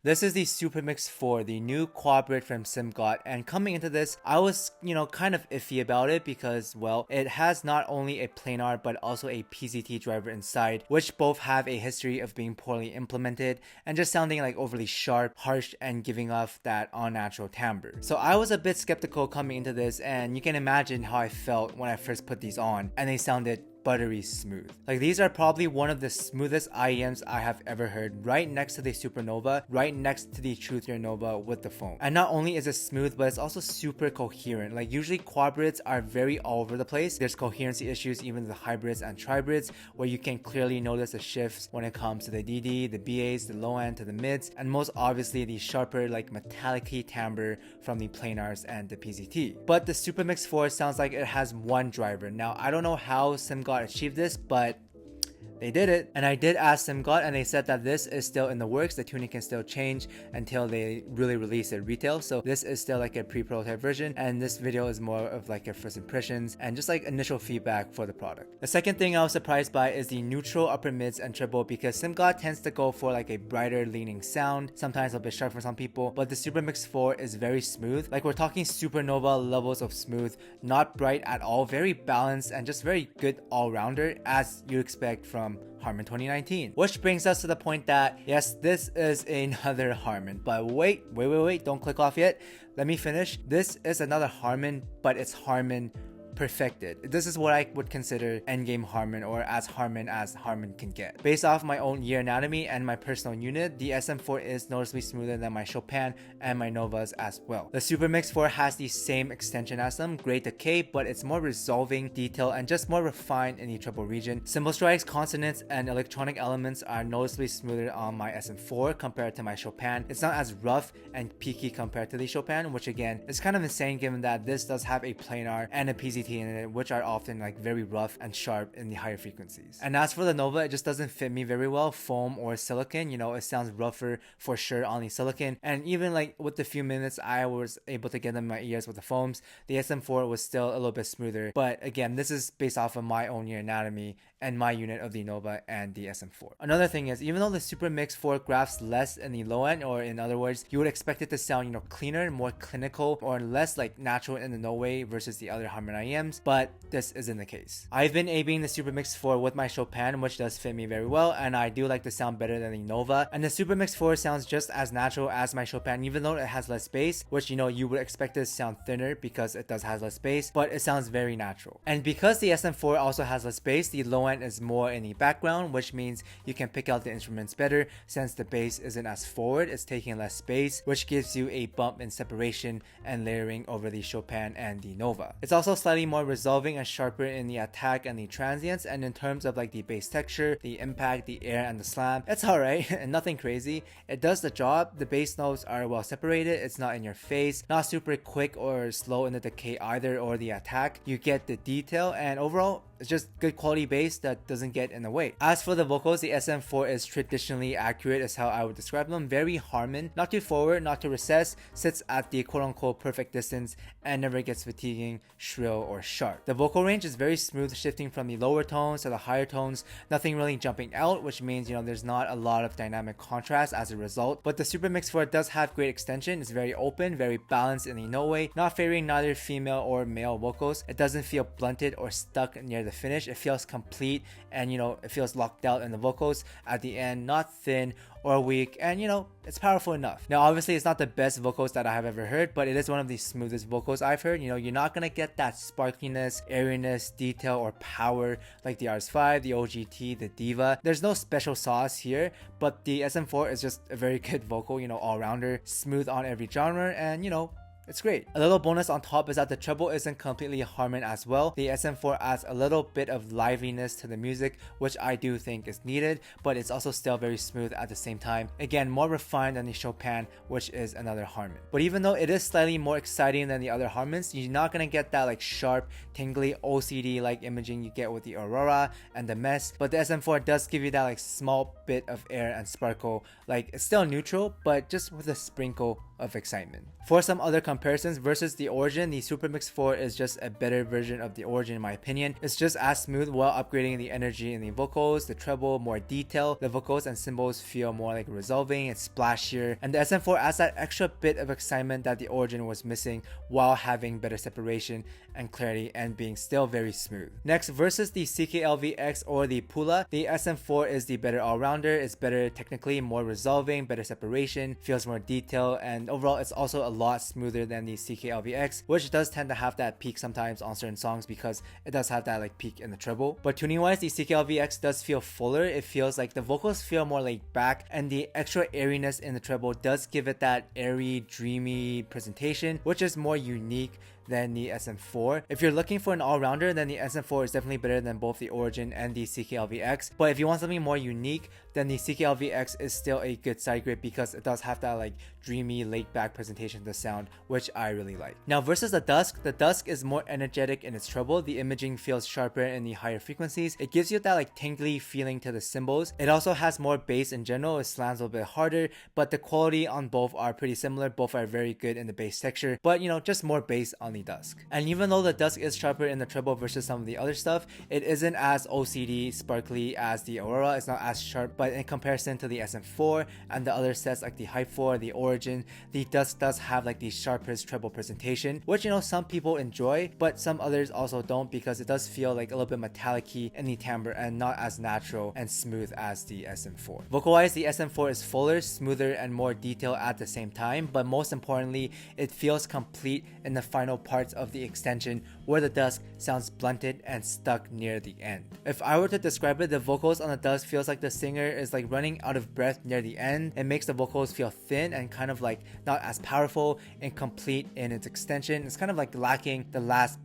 This is the SUPERMIX4, the new QUADBRID from SIMGOT, and coming into this, I was, kind of iffy about it because, well, it has not only a planar but also a PZT driver inside, which both have a history of being poorly implemented and just sounding like overly sharp, harsh, and giving off that unnatural timbre. So I was a bit skeptical coming into this, and you can imagine how I felt when I first put these on, and they sounded buttery smooth. Like, these are probably one of the smoothest IEMs I have ever heard, right next to the Supernova, right next to the Truthier Nova with the foam. And not only is it smooth, but it's also super coherent. Like, usually quadbrids are very all over the place. There's coherency issues even with the hybrids and tribrids, where you can clearly notice the shifts when it comes to the DD, the BAs, the low end to the mids, and most obviously the sharper, like metallic-y timbre from the planars and the PZT. But the SUPERMIX4 sounds like it has one driver. Now, I don't know how SIMGOT achieved this, but they did it. And I did ask SIMGOT, and they said that this is still in the works. The tuning can still change until they really release it retail. So this is still like a pre-prototype version, and this video is more of like your first impressions and just like initial feedback for the product. The second thing I was surprised by is the neutral upper mids and treble, because SIMGOT tends to go for like a brighter leaning sound, sometimes a bit sharp for some people, but the SUPERMIX4 is very smooth. Like, we're talking supernova levels of smooth, not bright at all, very balanced and just very good all-rounder as you expect from Harman 2019. Which brings us to the point that yes, this is another Harman, but wait, don't click off yet. Let me finish. This is another Harman, but it's Harman perfected. This is what I would consider endgame Harman, or as Harman can get. Based off my own ear anatomy and my personal unit, the SM4 is noticeably smoother than my Chopin and my Novas as well. The SUPERMIX4 has the same extension as them, great decay, but it's more resolving, detail, and just more refined in the treble region. Cymbal strikes, consonants, and electronic elements are noticeably smoother on my SM4 compared to my Chopin. It's not as rough and peaky compared to the Chopin, which again is kind of insane given that this does have a planar and a PZT in it, which are often like very rough and sharp in the higher frequencies. And as for the Nova, it just doesn't fit me very well, foam or silicon. It sounds rougher for sure on the silicon, and even like with the few minutes I was able to get them in my ears with the foams, the SM4 was still a little bit smoother. But again, this is based off of my own ear anatomy and my unit of the Nova and the SM4. Another thing is, even though the SUPERMIX4 grafts less in the low end, or in other words, you would expect it to sound, cleaner, more clinical, or less like natural in the no way versus the other Harman IEMs, but this isn't the case. I've been aiming the SUPERMIX4 with my Chopin, which does fit me very well, and I do like the sound better than the Nova. And the SUPERMIX4 sounds just as natural as my Chopin, even though it has less bass, which you would expect it to sound thinner because it does have less bass, but it sounds very natural. And because the SM4 also has less bass, the low end is more in the background, which means you can pick out the instruments better since the bass isn't as forward, it's taking less space, which gives you a bump in separation and layering over the Chopin and the Nova. It's also slightly more resolving and sharper in the attack and the transients, and in terms of like the bass texture, the impact, the air, and the slam, it's alright and nothing crazy. It does the job. The bass notes are well separated, it's not in your face, not super quick or slow in the decay either or the attack. You get the detail, and overall it's just good quality bass that doesn't get in the way. As for the vocals, the SM4 is traditionally accurate is how I would describe them. Very Harman, not too forward, not too recessed, sits at the quote-unquote perfect distance, and never gets fatiguing, shrill, or sharp. The vocal range is very smooth, shifting from the lower tones to the higher tones, nothing really jumping out, which means there's not a lot of dynamic contrast as a result. But the SUPERMIX4 does have great extension. It's very open, very balanced in the no way, not favoring neither female or male vocals. It doesn't feel blunted or stuck near the finish. It feels complete, and it feels locked out in the vocals at the end, not thin or weak, and it's powerful enough. Now obviously it's not the best vocals that I have ever heard, but it is one of the smoothest vocals I've heard. You're not gonna get that sparkliness, airiness, detail, or power like the RS5, the OGT, the Diva. There's no special sauce here, but the SM4 is just a very good vocal, all-rounder, smooth on every genre, and it's great. A little bonus on top is that the treble isn't completely Harman as well. The SM4 adds a little bit of liveliness to the music, which I do think is needed, but it's also still very smooth at the same time. Again, more refined than the Chopin, which is another Harman. But even though it is slightly more exciting than the other Harmans, you're not gonna get that like sharp, tingly, OCD like imaging you get with the Aurora and the Mess. But the SM4 does give you that like small bit of air and sparkle. Like, it's still neutral, but just with a sprinkle of excitement. For some other comparisons versus the Origin, the SuperMix4 is just a better version of the Origin in my opinion. It's just as smooth while upgrading the energy in the vocals, the treble, more detail, the vocals and cymbals feel more like resolving, it's splashier, and the SM4 adds that extra bit of excitement that the Origin was missing while having better separation and clarity and being still very smooth. Next, versus the CKLVX or the PULA, the SM4 is the better all-rounder. It's better technically, more resolving, better separation, feels more detail, and overall it's also a lot smoother than the CKLVX, which does tend to have that peak sometimes on certain songs because it does have that like peak in the treble. But tuning wise, the CKLVX does feel fuller. It feels like the vocals feel more laid back, and the extra airiness in the treble does give it that airy, dreamy presentation, which is more unique than the SM4. If you're looking for an all-rounder, then the SM4 is definitely better than both the Origin and the CKLVX. But if you want something more unique, then the CKLVX is still a good side grade because it does have that like dreamy, laid-back presentation of the sound, which I really like. Now versus the DUSK is more energetic in its treble. The imaging feels sharper in the higher frequencies. It gives you that like tingly feeling to the cymbals. It also has more bass in general. It slams a little bit harder, but the quality on both are pretty similar. Both are very good in the bass texture, but you know, just more bass on the DUSK. And even though the DUSK is sharper in the treble versus some of the other stuff, it isn't as OCD sparkly as the Aurora. It's not as sharp, but in comparison to the SM4 and the other sets like the Hype 4, the Origin, the DUSK does have like the sharpest treble presentation, which you know some people enjoy, but some others also don't because it does feel like a little bit metallic-y in the timbre and not as natural and smooth as the SM4. Vocal-wise, the SM4 is fuller, smoother, and more detailed at the same time, but most importantly, it feels complete in the final parts of the extension where the DUSK sounds blunted and stuck near the end. If I were to describe it, the vocals on the DUSK feels like the singer is like running out of breath near the end. It makes the vocals feel thin and kind of like not as powerful and complete in its extension. It's kind of like lacking the last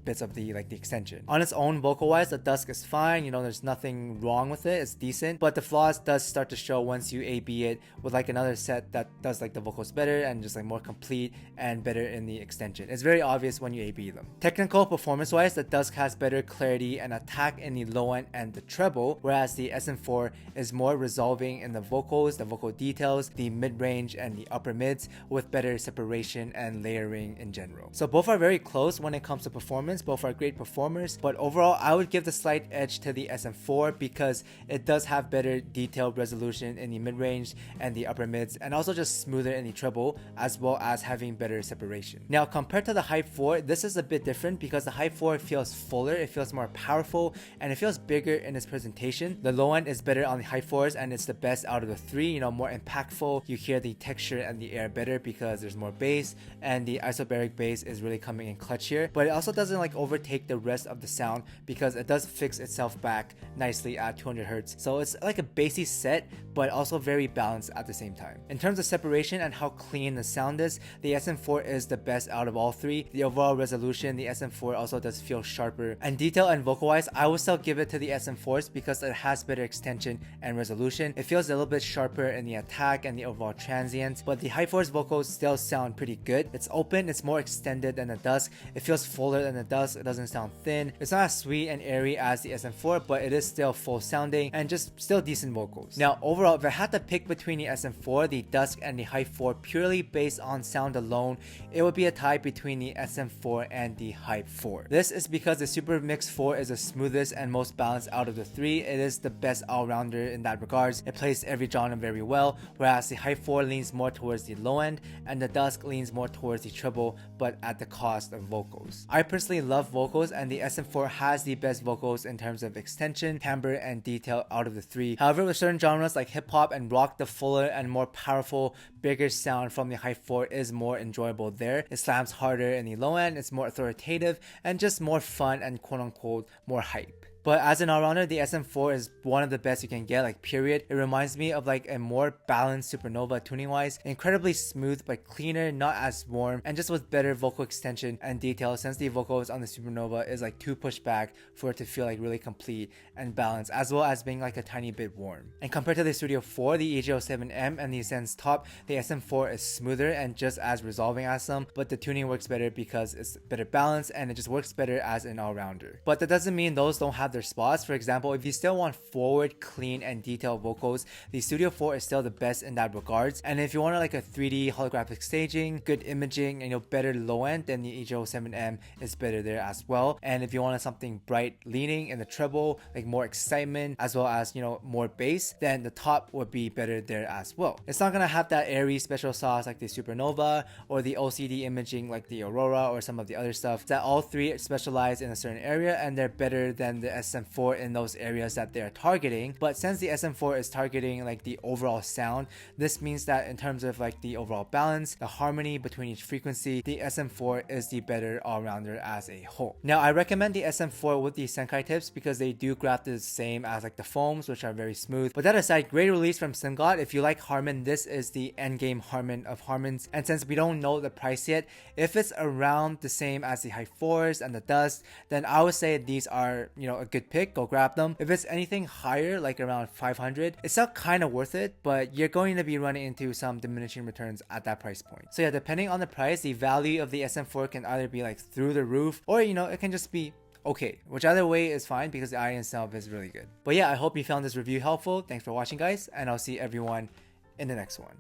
bits of the extension. On its own, vocal wise, the DUSK is fine, you know, there's nothing wrong with it, it's decent, but the flaws does start to show once you A/B it with like another set that does like the vocals better and just like more complete and better in the extension. It's very obvious when you A/B them. Technical performance wise, the DUSK has better clarity and attack in the low end and the treble, whereas the SM4 is more resolving in the vocals, the vocal details, the mid-range and the upper mids with better separation and layering in general. So both are very close when it comes to performance, both are great performers, but overall I would give the slight edge to the SM4 because it does have better detailed resolution in the mid-range and the upper mids, and also just smoother in the treble, as well as having better separation. Now compared to the Hype 4, this is a bit different because the Hype 4 feels fuller, it feels more powerful, and it feels bigger in its presentation. The low end is better on the Hype 4s and it's the best out of the three, you know, more impactful. You hear the texture and the air better because there's more bass, and the isobaric bass is really coming in clutch here, but it also doesn't like overtake the rest of the sound because it does fix itself back nicely at 200 Hz. So it's like a bassy set, but also very balanced at the same time. In terms of separation and how clean the sound is, the SM4 is the best out of all three. The overall resolution, the SM4 also does feel sharper, and detail and vocal wise, I would still give it to the SM4s because it has better extension and resolution. It feels a little bit sharper in the attack and the overall transient, but the Hype 4's vocals still sound pretty good. It's open, it's more extended than the DUSK, it feels fuller than the DUSK, it doesn't sound thin. It's not as sweet and airy as the SM4, but it is still full sounding and just still decent vocals. Now overall, if I had to pick between the SM4, the DUSK, and the Hype 4 purely based on sound alone, it would be a tie between the SM4 and the Hype 4. This is because the SuperMix4 is the smoothest and most balanced out of the three. It is the best all-rounder in that regards. It plays every genre very well, whereas the Hype 4 leans more towards the low end and the DUSK leans more towards the treble, but at the cost of vocals. I personally love vocals, and the SM4 has the best vocals in terms of extension, timbre, and detail out of the three. However, with certain genres like hip-hop and rock, the fuller and more powerful, bigger sound from the Hype 4 is more enjoyable there. It slams harder in the low end, it's more authoritative, and just more fun and quote-unquote more hype. But as an all-rounder, the SM4 is one of the best you can get, like period. It reminds me of like a more balanced Supernova tuning-wise, incredibly smooth but cleaner, not as warm, and just with better vocal extension and detail, since the vocals on the Supernova is like too pushed back for it to feel like really complete and balanced, as well as being like a tiny bit warm. And compared to the Studio 4, the EJ07M and the Ascend's Top, the SM4 is smoother and just as resolving as them, but the tuning works better because it's better balanced and it just works better as an all-rounder. But that doesn't mean those don't have have their spots. For example, if you still want forward, clean, and detailed vocals, the Studio 4 is still the best in that regards. And if you want like a 3D holographic staging, good imaging, and better low end, then the H07M is better there as well. And if you wanted something bright leaning in the treble, like more excitement as well as more bass, then the top would be better there as well. It's not gonna have that airy special sauce like the Supernova or the OCD imaging like the Aurora or some of the other stuff. That all three specialize in a certain area and they're better than the SM4 in those areas that they're targeting. But since the SM4 is targeting like the overall sound, this means that in terms of like the overall balance, the harmony between each frequency, the SM4 is the better all-rounder as a whole. Now I recommend the SM4 with the Senkai tips because they do grab the same as like the foams, which are very smooth. But that aside, great release from SIMGOT. If you like Harman, this is the endgame Harman of Harmans. And since we don't know the price yet, if it's around the same as the High 4s and the Dust, then I would say these are a good pick. Go grab them. If it's anything higher, like around 500, it's still kind of worth it, but you're going to be running into some diminishing returns at that price point. So yeah, depending on the price, the value of the SM4 can either be like through the roof, or it can just be okay. Whichever way is fine because the IEM itself is really good. But yeah, I hope you found this review helpful. Thanks for watching, guys, and I'll see everyone in the next one.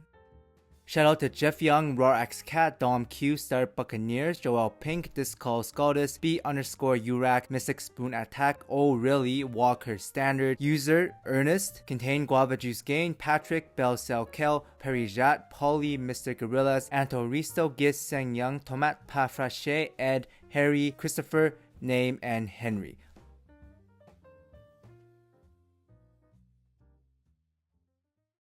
Shout out to Jeff Young, RoarX Cat, Dom Q, Star Buccaneers, Joel Pink, Discall Scaldus, B_Urac, Mystic Spoon Attack, Oh Really, Walker Standard, User, Ernest, Contain Guava Juice Gain, Patrick, Bell Cell Kel, Perry Jat, Polly, Mr. Gorillas, Anto Risto, Gis Seng Young, Tomat Pafrache, Ed, Harry, Christopher, Name, and Henry.